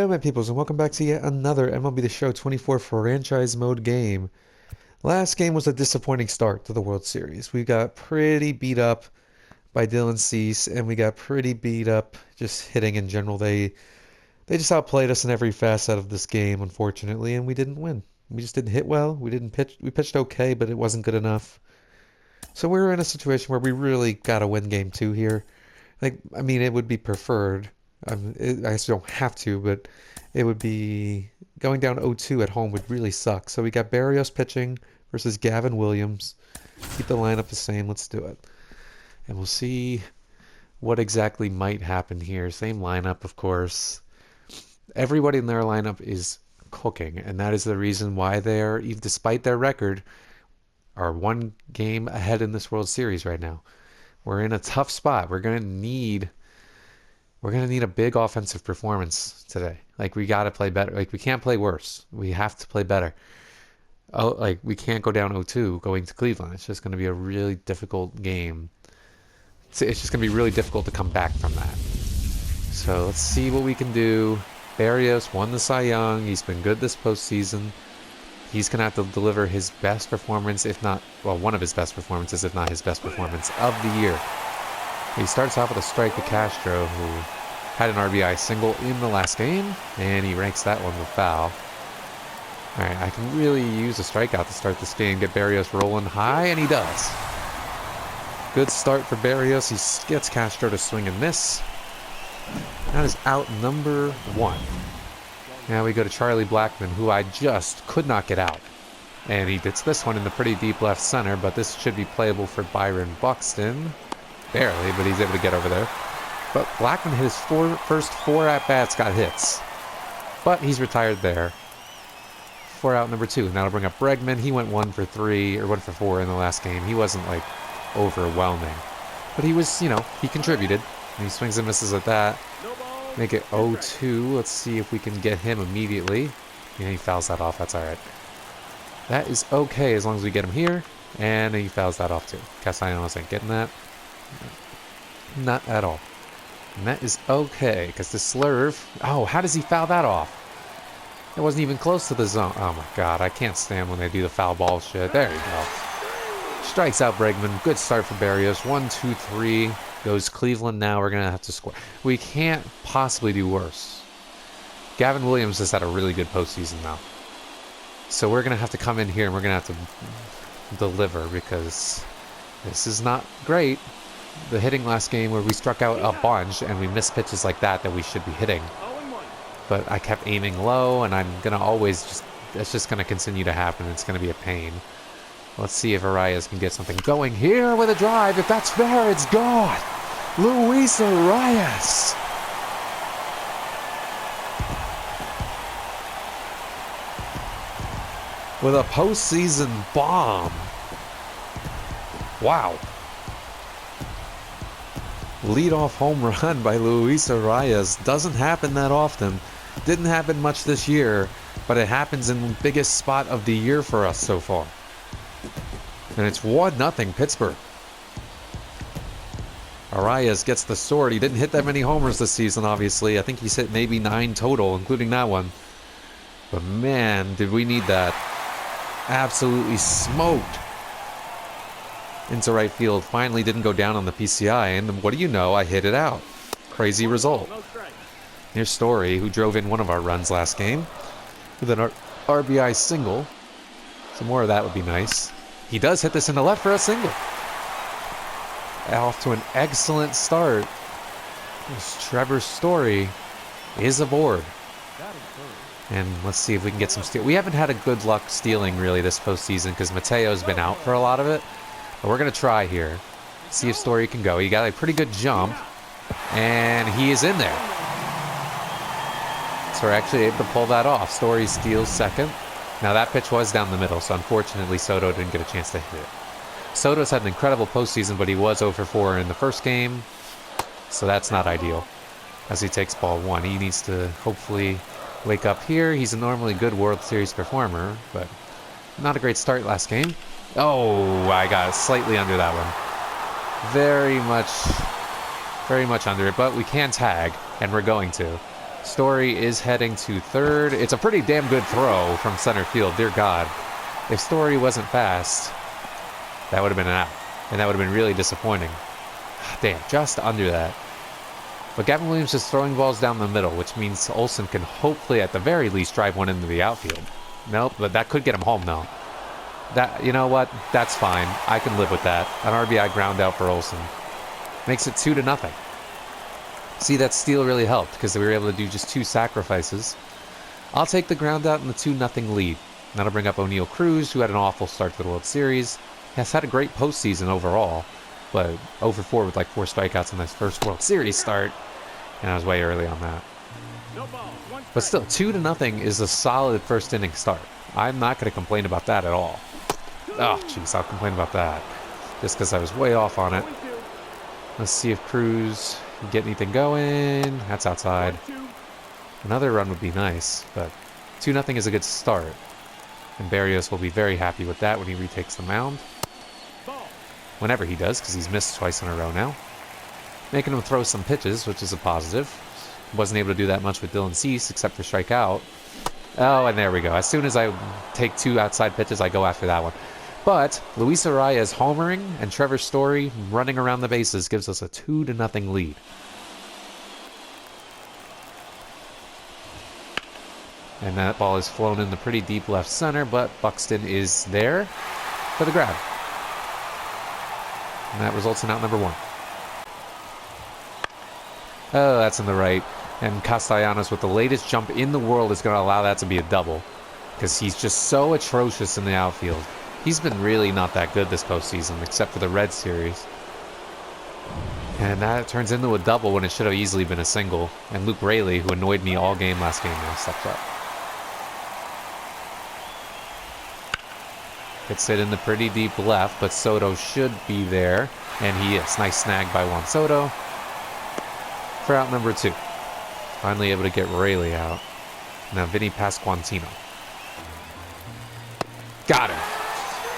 my peoples, and welcome back to yet another MLB The Show 24 franchise mode game. Last game was a disappointing start to the World Series. We got pretty beat up by Dylan Cease, and we got pretty beat up just hitting in general. They just outplayed us in every facet of this game, unfortunately, and we didn't win. We just didn't hit well. We didn't pitch. We pitched okay, but it wasn't good enough. So we're in a situation where we really got to win game two here. I mean, it would be preferred. I guess we don't have to, but it would be going down 0-2 at home would really suck. So we got Barrios pitching versus Gavin Williams. Keep the lineup the same. Let's do it. And we'll see what exactly might happen here. Same lineup, of course. Everybody in their lineup is cooking, and that is the reason why they're, even despite their record, are one game ahead in this World Series right now. We're in a tough spot. We're gonna need a big offensive performance today. Like, we gotta play better. Like, we can't play worse. We have to play better. Oh, like, we can't go down 0-2 going to Cleveland. It's just gonna be a really difficult game. It's just gonna be really difficult to come back from that. So let's see what we can do. Barrios won the Cy Young. He's been good this postseason. He's going to have to deliver his best performance, if not, well, one of his best performances, if not his best performance of the year. He starts off with a strike to Castro, who had an RBI single in the last game, and he ranks that one with foul. All right, I can really use a strikeout to start this game, get Barrios rolling high, and he does. Good start for Barrios. He gets Castro to swing and miss. That is out number one. Now we go to Charlie Blackmon, who I just could not get out. And he gets this one in the pretty deep left center, but this should be playable for Byron Buxton. Barely, but he's able to get over there. But Blackmon hit his first four at-bats, got hits. But he's retired there. 4 out number 2. Now to bring up Bregman. He went 1 for 3, or 1 for 4 in the last game. He wasn't, like, overwhelming. But he was, he contributed. And he swings and misses at that. Make it 0-2. Let's see if we can get him immediately. Yeah, he fouls that off. That's all right. That is okay as long as we get him here. And he fouls that off too. Castellanos ain't getting that. Not at all. And that is okay because the slurve... Oh, how does he foul that off? It wasn't even close to the zone. Oh my god, I can't stand when they do the foul ball shit. There you go. Strikes out Bregman. Good start for Barrios. 1, 2, 3. Goes Cleveland now. We're going to have to score. We can't possibly do worse. Gavin Williams has had a really good postseason now. So we're going to have to come in here and we're going to have to deliver because this is not great. The hitting last game where we struck out a bunch and we missed pitches like that we should be hitting. But I kept aiming low and I'm going to always just... That's just going to continue to happen. It's going to be a pain. Let's see if Arias can get something going here with a drive. If that's fair, it's gone. Luis Arias. With a postseason bomb. Wow. Leadoff home run by Luis Arias. Doesn't happen that often. Didn't happen much this year, but it happens in the biggest spot of the year for us so far. And it's 1-0 Pittsburgh. Arias gets the sword. He didn't hit that many homers this season, obviously. I think he's hit maybe 9 total, including that one. But man, did we need that. Absolutely smoked into right field. Finally didn't go down on the PCI, and what do you know? I hit it out. Crazy result. Here's Story, who drove in one of our runs last game with an RBI single. Some more of that would be nice. He does hit this in the left for a single. Off to an excellent start. This Trevor Story is aboard. And let's see if we can get some steal. We haven't had a good luck stealing really this postseason because Mateo's been out for a lot of it. But we're going to try here. See if Story can go. He got a pretty good jump. And he is in there. So we're actually able to pull that off. Story steals second. Now that pitch was down the middle, so unfortunately Soto didn't get a chance to hit it. Soto's had an incredible postseason, but he was 0 for 4 in the first game, so that's not ideal. As he takes ball 1, he needs to hopefully wake up here. He's a normally good World Series performer, but not a great start last game. Oh, I got slightly under that one. Very much under it, but we can tag, and we're going to. Story is heading to third. It's a pretty damn good throw from center field. Dear God. If Story wasn't fast, that would have been an out. And that would have been really disappointing. Damn, just under that. But Gavin Williams is throwing balls down the middle, which means Olsen can hopefully, at the very least, drive one into the outfield. Nope, but that could get him home, though. That, you know what? That's fine. I can live with that. An RBI ground out for Olsen. Makes it 2-0. See, that steal really helped because we were able to do just 2 sacrifices. I'll take the ground out and the 2-0 lead. That'll bring up O'Neal Cruz, who had an awful start to the World Series. He has had a great postseason overall, but 0 for 4 with like 4 strikeouts in his first World Series start. And I was way early on that. But still, 2-0 is a solid first inning start. I'm not going to complain about that at all. Oh, jeez, I'll complain about that. Just because I was way off on it. Let's see if Cruz can get anything going. That's outside. Another run would be nice, but 2-0 is a good start. And Berrios will be very happy with that when he retakes the mound. Whenever he does, because he's missed twice in a row now. Making him throw some pitches, which is a positive. Wasn't able to do that much with Dylan Cease, except for strike out. Oh, and there we go. As soon as I take 2 outside pitches, I go after that one. But Luis Arias homering and Trevor Story running around the bases gives us a 2-0 lead. And that ball is flown in the pretty deep left center, but Buxton is there for the grab. And that results in out number 1. Oh, that's in the right. And Castellanos, with the latest jump in the world, is going to allow that to be a double. Because he's just so atrocious in the outfield. He's been really not that good this postseason, except for the Red Series. And that turns into a double when it should have easily been a single. And Luke Raley, who annoyed me all game last game, now steps up. Hits it in the pretty deep left, but Soto should be there. And he is. Nice snag by Juan Soto. For out number 2. Finally able to get Raley out. Now Vinny Pasquantino. Got him.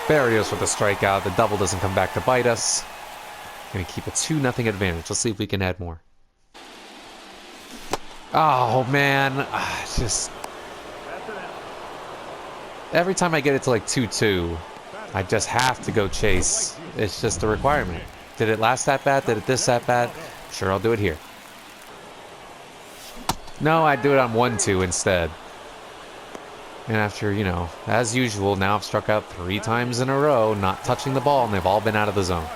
Berrios with a strikeout. The double doesn't come back to bite us. Gonna keep a 2-0 advantage. Let's see if we can add more. Oh, man. Just... Every time I get it to like 2-2, I just have to go chase. It's just a requirement. Did it last at bat? Did it this at bat? Sure, I'll do it here. No, I do it on 1-2 instead. And after, you know, as usual, now I've struck out 3 times in a row, not touching the ball, and they've all been out of the zone.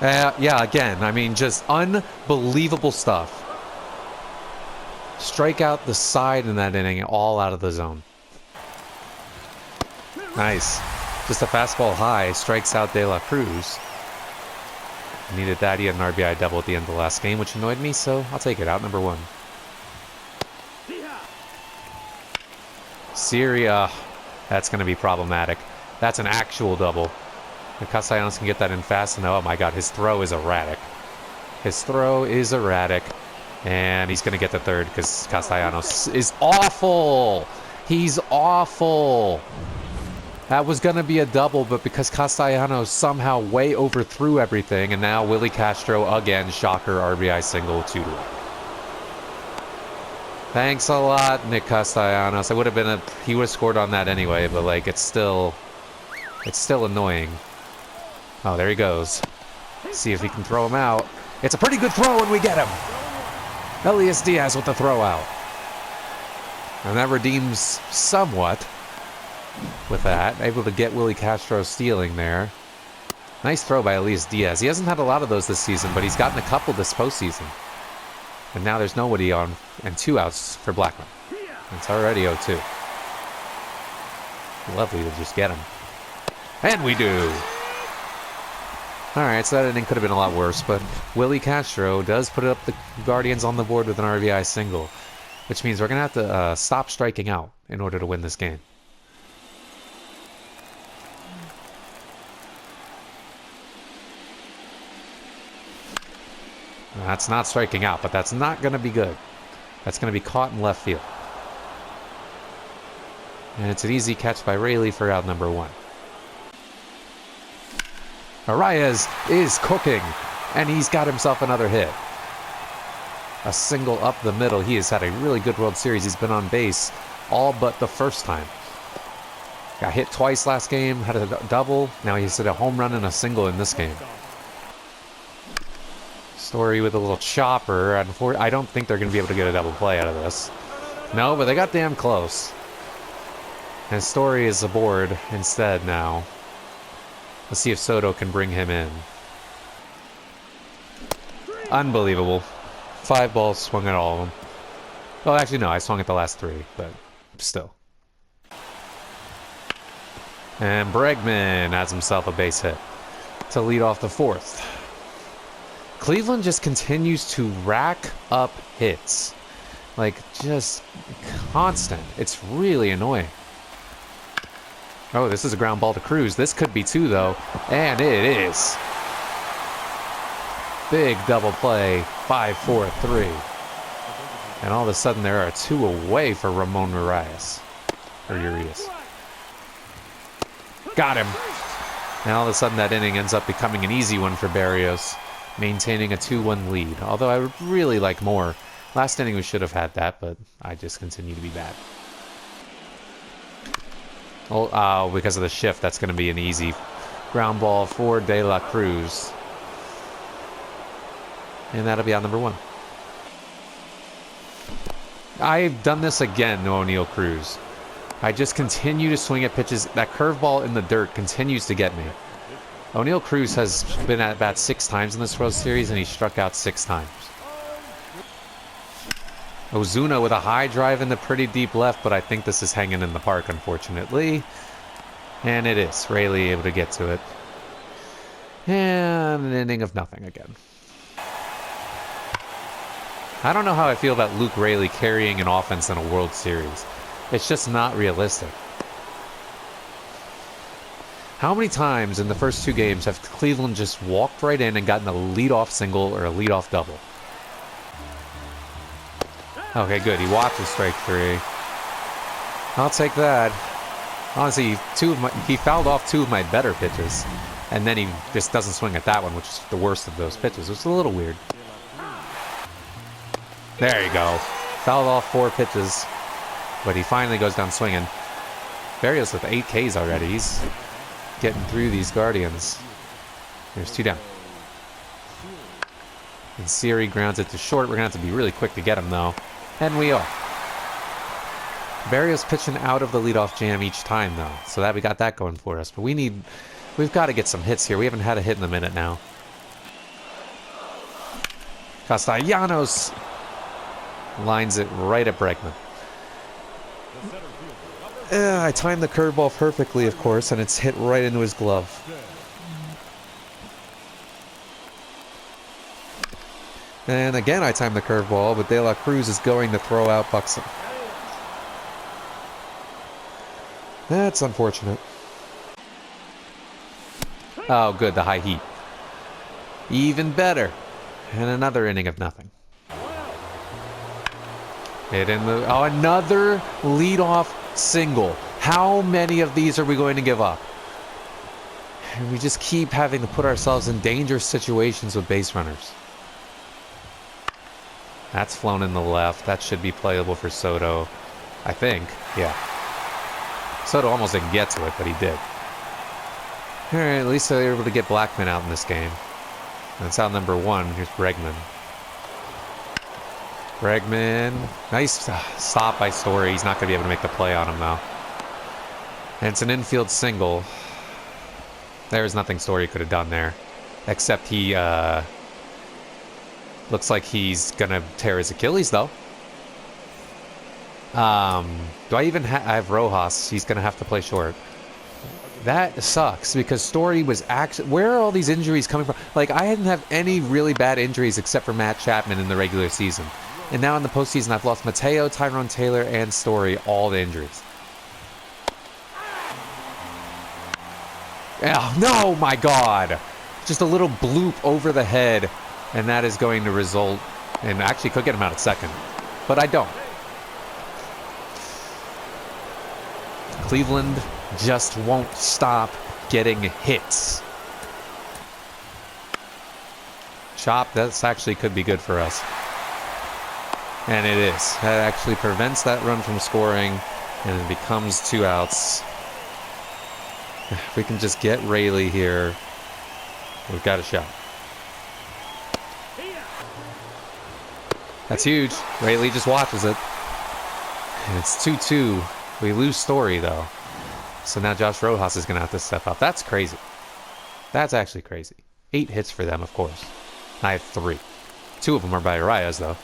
Yeah, again, I mean, just unbelievable stuff. Strike out the side in that inning, all out of the zone. Nice. Just a fastball high, strikes out De La Cruz. Needed that. He had an RBI double at the end of the last game, which annoyed me, so I'll take it. Out number 1. Syria. That's going to be problematic. That's an actual double. If Castellanos can get that in fast enough. Oh my God, his throw is erratic. His throw is erratic. And he's going to get the third because Castellanos is awful. He's awful. That was going to be a double, but because Castellanos somehow way overthrew everything, and now Willie Castro again, shocker, RBI single, 2-1. Thanks a lot, Nick Castellanos. He would have scored on that anyway, but like it's still annoying. Oh, there he goes. See if he can throw him out. It's a pretty good throw, and we get him. Elias Diaz with the throw out, and that redeems somewhat. With that, able to get Willie Castro stealing there. Nice throw by Elias Diaz. He hasn't had a lot of those this season, but he's gotten a couple this postseason. And now there's nobody on, and 2 outs for Blackman. It's already 0-2. Lovely to just get him. And we do! Alright, so that inning could have been a lot worse, but Willie Castro does put up the Guardians on the board with an RBI single, which means we're going to have to stop striking out in order to win this game. That's not striking out, but that's not going to be good. That's going to be caught in left field. And it's an easy catch by Raley for out number 1. Arias is cooking, and he's got himself another hit. a single up the middle. He has had a really good World Series. He's been on base all but the first time. Got hit twice last game, had a double. Now he's hit a home run and a single in this game. Story with a little chopper. I don't think they're going to be able to get a double play out of this. No, but they got damn close. And Story is aboard instead now. Let's see if Soto can bring him in. Unbelievable. 5 balls, swung at all of them. Well, actually, no, I swung at the last 3, but still. And Bregman adds himself a base hit to lead off the 4th. Cleveland just continues to rack up hits. Like, just constant. It's really annoying. Oh, this is a ground ball to Cruz. This could be 2, though. And it is. Big double play. 5-4-3. And all of a sudden, there are 2 away for Ramon Urias. Or Urias. Got him. And all of a sudden, that inning ends up becoming an easy one for Barrios, maintaining a 2-1 lead. Although I would really like more. Last inning, we should have had that, but I just continue to be bad. Oh, because of the shift, that's going to be an easy ground ball for De La Cruz. And that'll be on number 1. I've done this again to O'Neal Cruz. I just continue to swing at pitches. That curveball in the dirt continues to get me. O'Neal Cruz has been at bat 6 times in this World Series, and he struck out 6 times. Ozuna with a high drive in the pretty deep left, but I think this is hanging in the park, unfortunately. And it is. Rayleigh able to get to it. And an inning of nothing again. I don't know how I feel about Luke Rayleigh carrying an offense in a World Series. It's just not realistic. How many times in the first 2 games have Cleveland just walked right in and gotten a leadoff single or a leadoff double? Okay, good. He walked with strike 3. I'll take that. Honestly, he fouled off 2 of my better pitches. And then he just doesn't swing at that one, which is the worst of those pitches. It's a little weird. There you go. Fouled off 4 pitches. But he finally goes down swinging. Barrios with 8 Ks already. He's getting through these Guardians. There's 2 down. And Siri grounds it to short. We're going to have to be really quick to get him, though. And we are. Barrios pitching out of the leadoff jam each time, though. So that we got that going for us. But we've got to get some hits here. We haven't had a hit in a minute now. Castellanos lines it right at Bregman. I timed the curveball perfectly, of course, and it's hit right into his glove. And again, I timed the curveball, but De La Cruz is going to throw out Buxton. That's unfortunate. Oh, good, the high heat. Even better. And another inning of nothing. Hit in the... Oh, another leadoff single. How many of these are we going to give up? And we just keep having to put ourselves in dangerous situations with base runners. That's flown in the left. That should be playable for Soto. I think. Yeah. Soto almost didn't get to it, but he did. Alright, at least they were able to get Blackman out in this game. That's out number 1. Here's Bregman. Bregman. Nice stop by Story. He's not going to be able to make the play on him, though. And it's an infield single. There's nothing Story could have done there. Except he, looks like he's going to tear his Achilles, though. Do I even I have Rojas. He's going to have to play short. That sucks because Story was actually... Where are all these injuries coming from? Like, I didn't have any really bad injuries except for Matt Chapman in the regular season. And now in the postseason, I've lost Mateo, Tyrone Taylor, and Story, all the injuries. Oh, no, my God. Just a little bloop over the head. And that is going to result... And actually could get him out at second. But I don't. Cleveland just won't stop getting hits. Chop, that's actually could be good for us. And it is. That actually prevents that run from scoring, and it becomes 2 outs. If we can just get Rayleigh here, we've got a shot. That's huge. Rayleigh just watches it. And it's 2-2. We lose Story, though. So now Josh Rojas is going to have to step up. That's crazy. That's actually crazy. 8 hits for them, of course. I have 3. 2 of them are by Arias, though.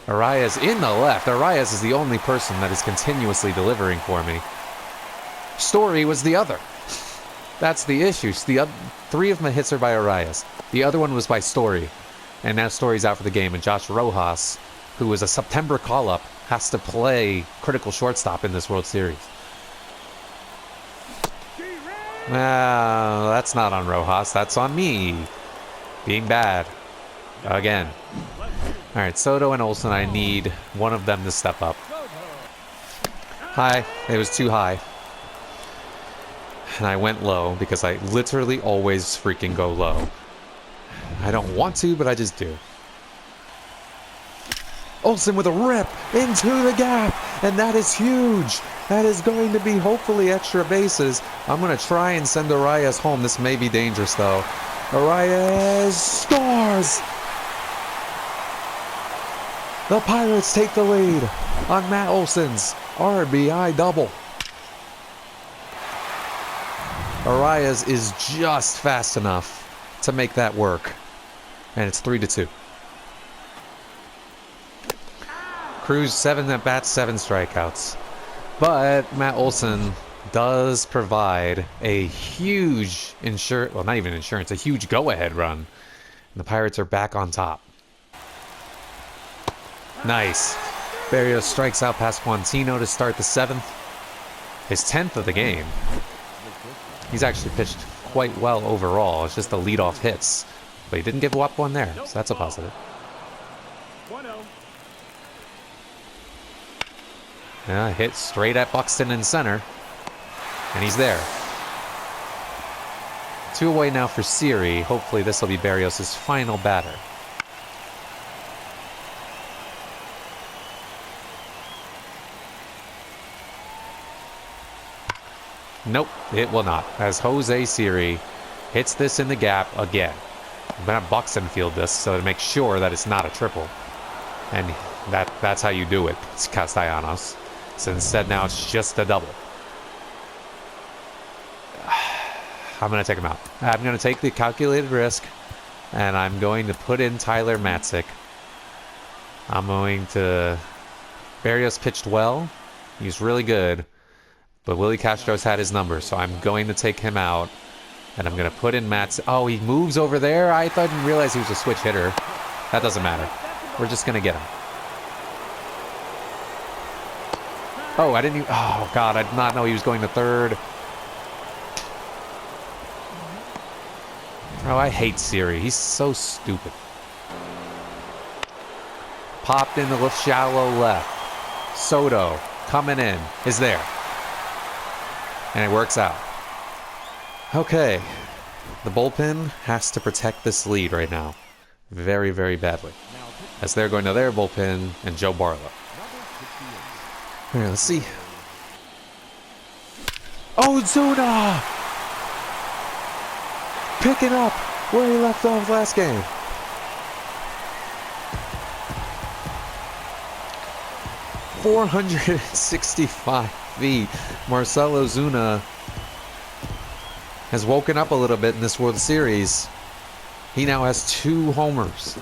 Arias in the left. Arias is the only person that is continuously delivering for me. Story was the other. That's the issue. 3 of my hits are by Arias. The other one was by Story. And now Story's out for the game. And Josh Rojas, who was a September call-up, has to play critical shortstop in this World Series. Well, that's not on Rojas. That's on me. Being bad. Again. All right, Soto and Olsen, I need one of them to step up. High. It was too high. And I went low because I literally always freaking go low. I don't want to, but I just do. Olsen with a rip into the gap, and that is huge. That is going to be hopefully extra bases. I'm going to try and send Arias home. This may be dangerous, though. Arias scores! The Pirates take the lead on Matt Olson's RBI double. Arias is just fast enough to make that work. And it's 3-2. Cruz 7 at bats, 7 strikeouts. But Matt Olson does provide a huge well, not even insurance, a huge go-ahead run. And the Pirates are back on top. Nice. Berrios strikes out Pasquantino to start the 7th. His 10th of the game. He's actually pitched quite well overall. It's just the leadoff hits. But he didn't give up one there, so that's a positive. Yeah, hit straight at Buxton in center. And he's there. 2 away now for Siri. Hopefully this will be Berrios' final batter. Nope, it will not. As Jose Siri hits this in the gap again. I'm going to have Buxton field this so to make sure that it's not a triple. And that's how you do it. It's Castellanos. So instead now it's just a double. I'm going to take him out. I'm going to take the calculated risk. And I'm going to put in Tyler Matzik. I'm going to... Berrios pitched well. He's really good. But Willie Castro's had his number, so I'm going to take him out. And I'm going to put in Matzik. Oh, he moves over there? I didn't realize he was a switch hitter. That doesn't matter. We're just going to get him. Oh, I didn't even... Oh, God, I did not know he was going to third. Oh, I hate Siri. He's so stupid. Popped in the shallow left. Soto, coming in, is there. And it works out. Okay. The bullpen has to protect this lead right now. Very, very badly. As they're going to their bullpen and Joe Barlow. All right, let's see. Ozuna! Picking up where he left off last game. .465 feet. Marcell Ozuna has woken up a little bit in this World Series. He now has 2 homers.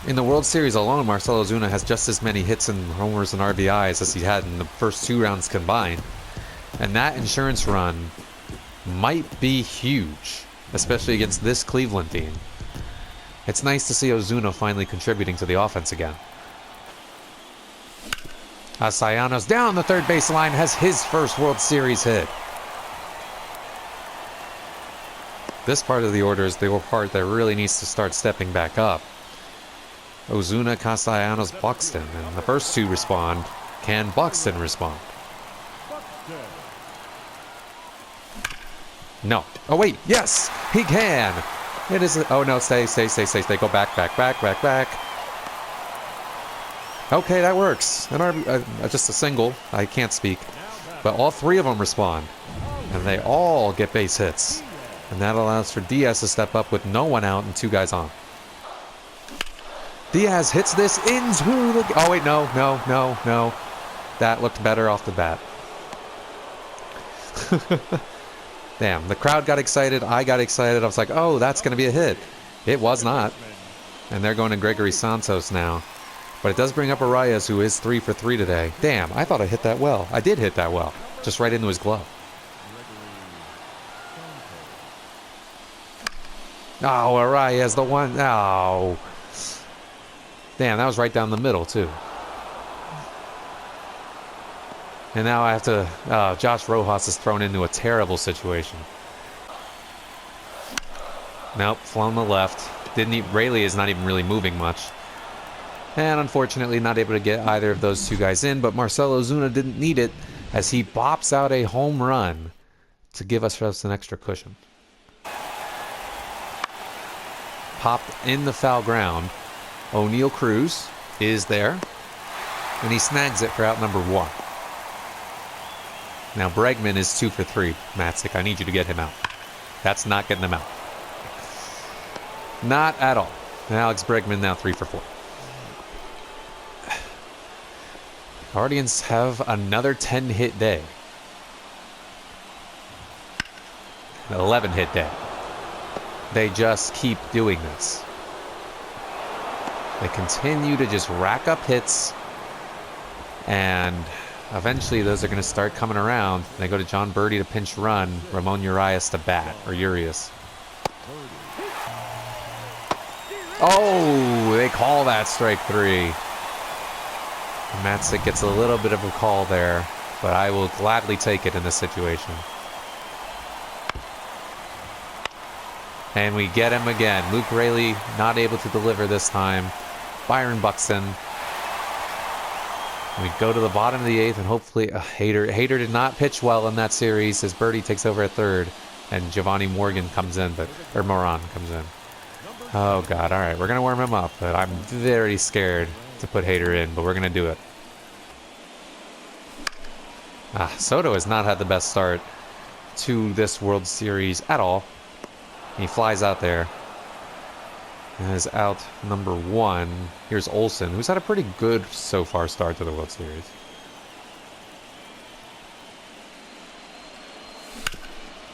In the World Series alone, Marcell Ozuna has just as many hits and homers and RBIs as he had in the first 2 rounds combined. And that insurance run might be huge, especially against this Cleveland team. It's nice to see Ozuna finally contributing to the offense again. Castellanos down the third baseline has his first World Series hit. This part of the order is the part that really needs to start stepping back up. Ozuna, Castellanos, Buxton. And the first 2 respond. Can Buxton respond? No. Oh, wait. Yes, he can. It is. Oh no! Stay. Go back. Okay, that works. Just a single. I can't speak, but all three of them respond, and they all get base hits, and that allows for Diaz to step up with no one out and 2 guys on. Diaz hits this into the... Oh wait, no. That looked better off the bat. Damn, the crowd got excited. I got excited. I was like, oh, that's going to be a hit. It was not. And they're going to Gregory Santos now. But it does bring up Arias, who is 3 for 3 today. Damn, I thought I hit that well. I did hit that well. Just right into his glove. Oh, Arias, the one... Oh. Damn, that was right down the middle, too. And now I have to... Josh Rojas is thrown into a terrible situation. Nope, flown the left. Rayleigh is not even really moving much. And unfortunately not able to get either of those 2 guys in, but Marcell Ozuna didn't need it as he bops out a home run to give us just an extra cushion. Popped in the foul ground. O'Neal Cruz is there, and he snags it for out number 1. Now Bregman is 2 for 3. Matzik, I need you to get him out. That's not getting him out. Not at all. And Alex Bregman now 3 for 4. Guardians have another 10-hit day. An 11-hit day. They just keep doing this. They continue to just rack up hits, and eventually those are going to start coming around. They go to John Birdie to pinch run, Ramon Urias to bat, or Urias. Oh, they call that strike 3. Matzik gets a little bit of a call there, but I will gladly take it in this situation. And we get him again. Luke Raley not able to deliver this time. Byron Buxton. We go to the bottom of the 8th, and hopefully Hader did not pitch well in that series as Birdie takes over at 3rd, and Giovanni Moran comes in. Oh God! All right, we're gonna warm him up, but I'm very scared to put Hader in, but we're gonna do it. Soto has not had the best start to this World Series at all. He flies out there. And is out number 1. Here's Olsen, who's had a pretty good so far start to the World Series.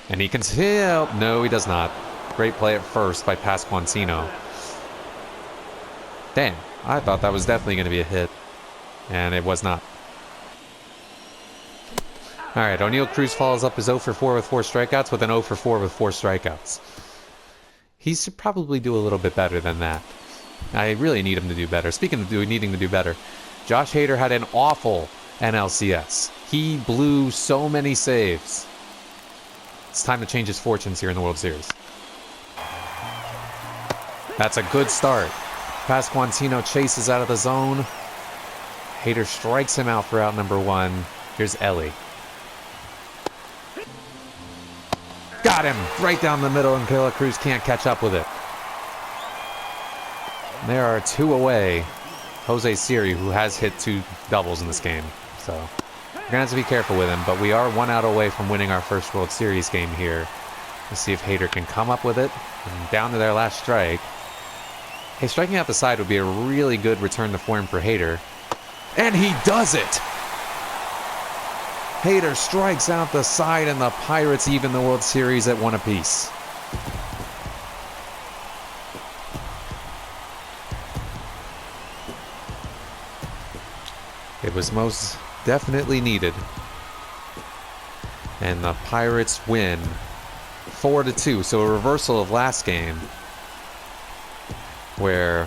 And he can still... No, he does not. Great play at first by Pasquantino. Damn, I thought that was definitely going to be a hit. And it was not. Alright, O'Neal Cruz follows up his 0 for 4 with 4 strikeouts with an 0 for 4 with 4 strikeouts. He should probably do a little bit better than that. I really need him to do better. Speaking of needing to do better, Josh Hader had an awful NLCS. He blew so many saves. It's time to change his fortunes here in the World Series. That's a good start. Pasquantino chases out of the zone. Hader strikes him out for out number 1. Here's Ellie. Got him right down the middle, and De La Cruz can't catch up with it. There are 2 away. Jose Siri, who has hit 2 doubles in this game, so we're gonna have to be careful with him. But we are 1 out away from winning our first World Series game here. Let's see if Hader can come up with it. And down to their last strike. Hey, striking out the side would be a really good return to form for Hader, and he does it. Hader strikes out the side, and the Pirates even the World Series at 1 apiece. It was most definitely needed. And the Pirates win 4-2. So a reversal of last game, where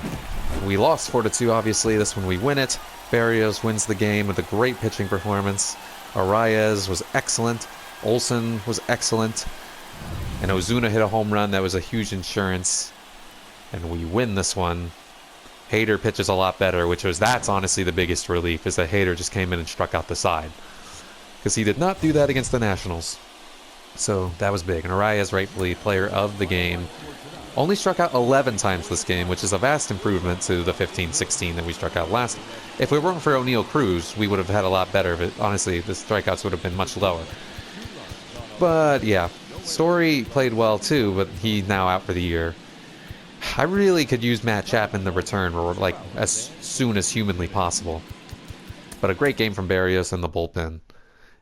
we lost 4-2, obviously. This one we win it. Barrios wins the game with a great pitching performance. Arias was excellent. Olsen was excellent. And Ozuna hit a home run that was a huge insurance. And we win this one. Hader pitches a lot better, that's honestly the biggest relief, is that Hader just came in and struck out the side. Because he did not do that against the Nationals. So that was big. And Arias, rightfully player of the game, only struck out 11 times this game, which is a vast improvement to the 15, 16 that we struck out last. If we weren't for O'Neal Cruz, we would have had a lot better, but honestly, the strikeouts would have been much lower. But yeah, Story played well too, but he's now out for the year. I really could use Matt Chapman to return, or like as soon as humanly possible. But a great game from Barrios in the bullpen.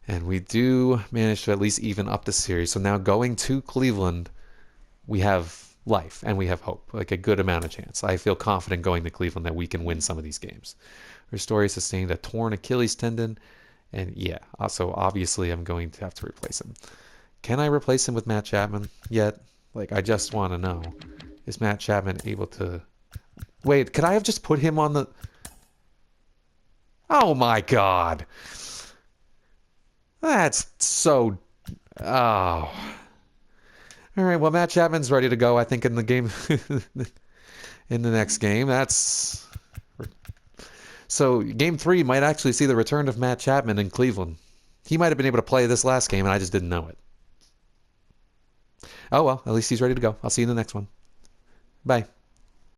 And we do manage to at least even up the series. So now going to Cleveland, we have life and we have hope, like a good amount of chance. I feel confident going to Cleveland that we can win some of these games. Story sustained a torn Achilles tendon, and yeah, also obviously I'm going to have to replace him. Can I replace him with Matt Chapman yet? Like, I just want to know, is Matt Chapman able to... Wait, could I have just put him on the... Oh my god! That's so... Oh... All right, well, Matt Chapman's ready to go, I think, in the game, in the next game. That's so game 3 might actually see the return of Matt Chapman in Cleveland. He might have been able to play this last game, and I just didn't know it. Oh well, at least he's ready to go. I'll see you in the next one. Bye.